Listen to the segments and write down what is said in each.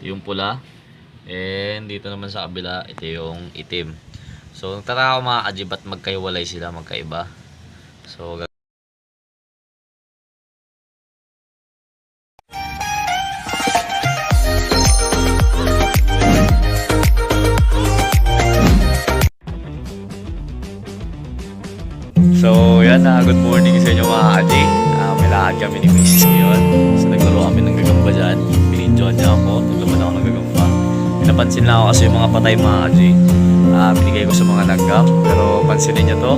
yung pula. And dito naman sa kabila, ito yung itim. So nagtataka ako mga kaji, ba't magkaiwalay sila, magkaiba? So yan na, good morning sa inyo mga kaji. May lakad kami ni Mrs. ngayon. So naglaro kami ng gagamba dyan. Pinidyoan niya ako, naglaban ako ng gagamba. Pinapansin lang ako kasi yung mga patay mga kaji. Binigay ko sa mga langgam, pero pansinin niyo to.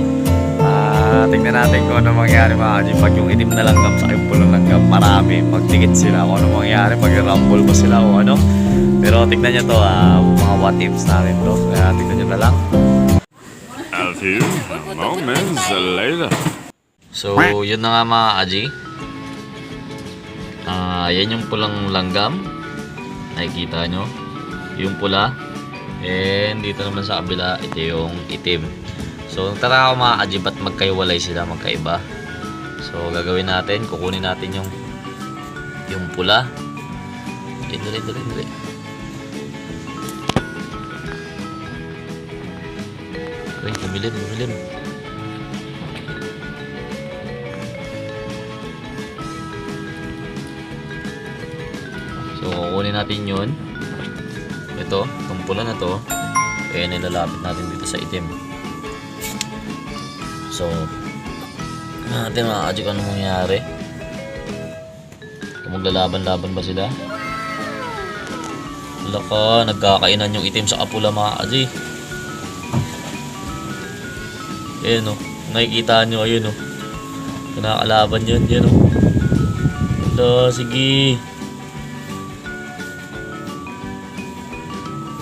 Tingnan natin kung ano mangyari mga kaji pag yung itim na langgam sa yung pulang langgam marami, magdikit sila, kung ano mangyari, mag-rumble ba sila o ano. Pero tingnan niyo to, mga what ifs natin to, kaya tingnan niyo na lang. A few moments later. So yun na nga mga kaji, yan yung pulang langgam, nakikita nyo yung pula. And dito naman sa kabila, ito yung itim. So nagtataka ako mga kaji, ba't magkaiwalay sila, magkaiba? So gagawin natin, kukunin natin yung pula. Dali. Uy, lumilim. So kukunin natin yun. Ito, itong pula na to, nilalapit natin dito sa itim. So natin mga kaji kung ano mangyari, kung maglalaban-laban ba sila. Wala ka, nagkakainan yung itim sa kapula mga kaji. Ayan o, nakikita nyo, ayun o, nakakalaban yun, yan o. Wala, sige.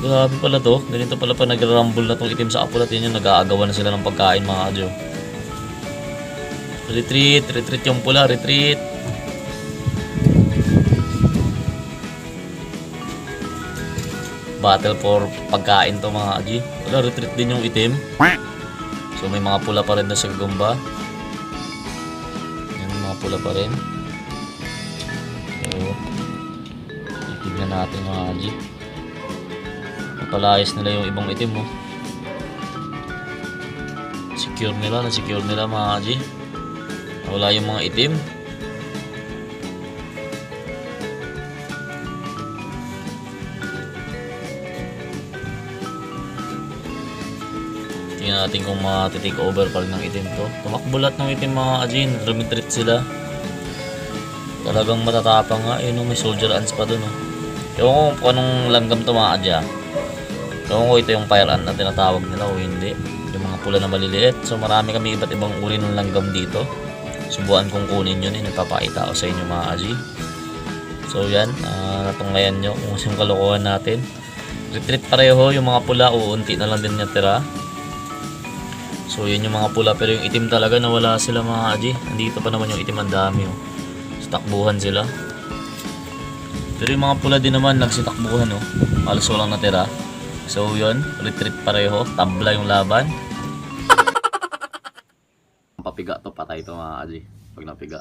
Grabe pala to. Ganito pala pa nag-rumble na tong itim sa apulat. Yan yung nag-aagawan na sila ng pagkain mga kadyo. Retreat yung pula, retreat. Battle for pagkain to mga kadyo. Wala, retreat din yung itim. So may mga pula pa rin na sa gagamba. Yan, mga pula pa rin. So titignan natin mga kadyo. Palayas nila yung ibang itim mo. Secure nila mga kaji. Wala yung mga itim. Tingnan natin kung matitake over pa rin ng itim to. Tumakbulat ng itim mga kaji, rumitreat sila. Talagang matatapang nga. Ayun, may soldier ants pa dun. Ewan ko kung anong langgam to mga kaji. Ewan ko ito yung fire ant na tinatawag nila o hindi. Yung mga pula na maliliit. So marami kami iba't ibang uri ng langgam dito. Subukan kong kunin yun. Napapakita ko sa inyo mga kaji. So yan, natunglayan nyo kung yung kalokohan natin. Retreat pareho. Yung mga pula uunti na lang din natira. So yan yung mga pula. Pero yung itim talaga nawala sila mga kaji. Nandito pa naman yung itim, ang dami. So takbuhan sila. Pero yung mga pula din naman nagsitakbuhan. Halos walang natira. So yun, retreat pareho, tabla yung laban. Papiga to, patay to mga kaji pag napiga.